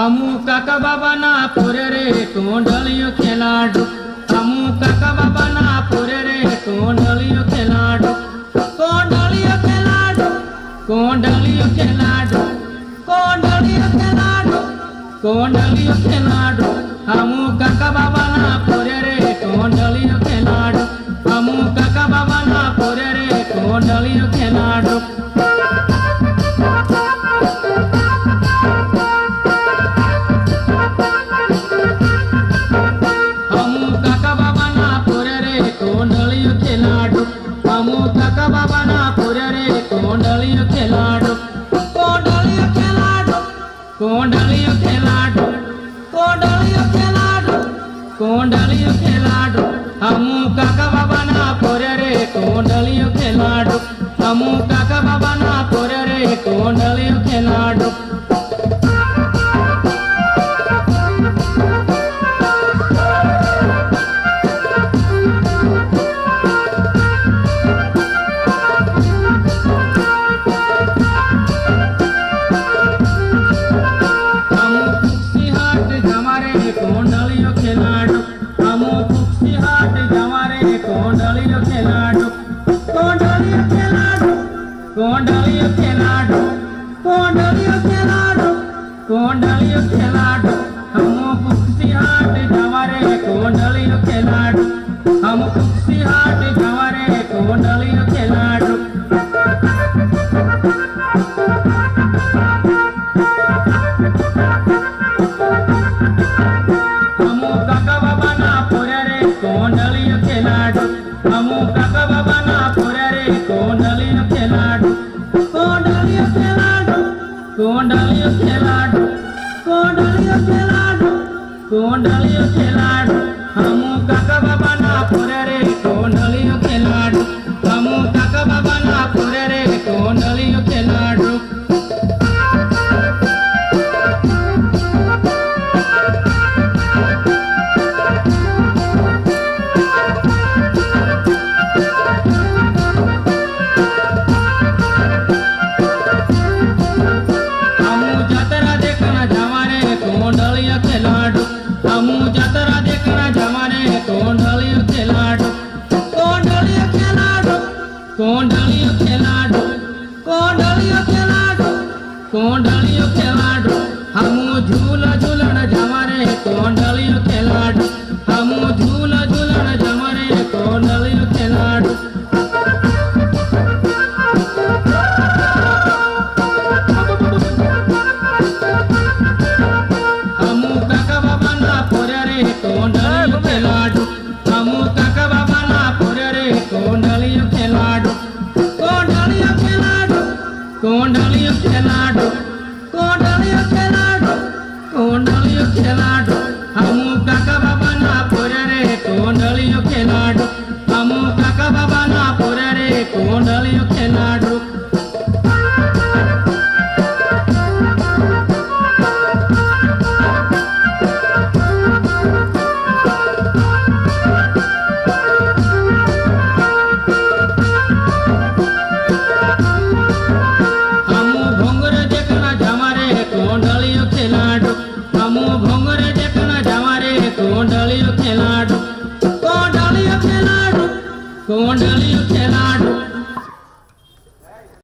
हमू काका बाबा ना पुरे रे कोंडलियो खेलाडू। हमू काका बाबा ना पुरे रे कोंडलियो खेलाडू। कोंडलियो खेलाडू कोंडलियो खेलाडू कोंडलियो खेलाडू कोंडलियो खेलाडू। हमू काका बाबा ना पुरे रे कोंडलियो खेलाडू। हमू काका बाबा ना पुरे रे कोंडलियो खेलाडू। हमू काका बाबा ना पुरे रे कोंडलियो खेलाडू। हमू काका बाबा ना पुरे रे कोंडलियो खेलाडू। कोंडलियो खेलाडू कोंडलियो खेलाडू कोंडलियो खेलाडू कोंडलियो खेलाडू। हमू काका बाबा ना पुरे रे कोंडलियो खेलाडू। हमू काका बाबा ना पुरे रे कोंडलियो खेलाडू। कोंडलियो खेलाडू। हमू पुक्सी हाट जमारे कोंडलियो खेलाडू। कोंडलियो खेलाडू कोंडलियो खेलाडू कोंडलियो खेलाडू कोंडलियो खेलाडू। हमू पुक्सी हाट जमारे कोंडलियो खेलाडू। हमू पुक्सी हाट जमारे कोंडलियो खेलाडू। हमू काका बाबा ना पुरे रे कोंडलियो खेलाडू। हमू काका बाबा ना पुरे रे कोंडलियो खेलाडू। कोंडलियो खेलाडू कोंडलियो खेलाडू कोंडलियो खेलाडू कोंडलियो खेलाडू। हमू काका बाबा ना पुरे रे कोंडलियो खेलाडू। हमू काका बाबा ना पुरे रे कोंडलियो खेलाडू। कोंडलियो खेलाडू। हमू जतरा देखना जमाने कोंडलियो खेलाडू। कोंडलियो खेलाडू कोंडलियो खेलाडू कोंडलियो खेलाडू कोंडलियो खेलाडू। हमू झूला झूलन जमाने कोंडलियो खेलाडू। हमू झूला झूलन जमाने कोंडलियो खेलाडू। कोंडलियो खेलाडू। हमू काका बाबा ना पुरे रे कोंडलियो खेलाडू। कोंडलियो खेलाडू कोंडलियो खेलाडू कोंडलियो खेलाडू कोंडलियो खेलाडू। हमू काका बाबा ना पुरे रे कोंडलियो खेलाडू। हमू काका बाबा ना पुरे रे कोंडलियो खेलाडू। कोंडलियो खेलाडू। हमू भोंगरे देखना जमारे कोंडलियो खेलाडू। कोंडलियो खेलाडू कोंडलियो खेलाडू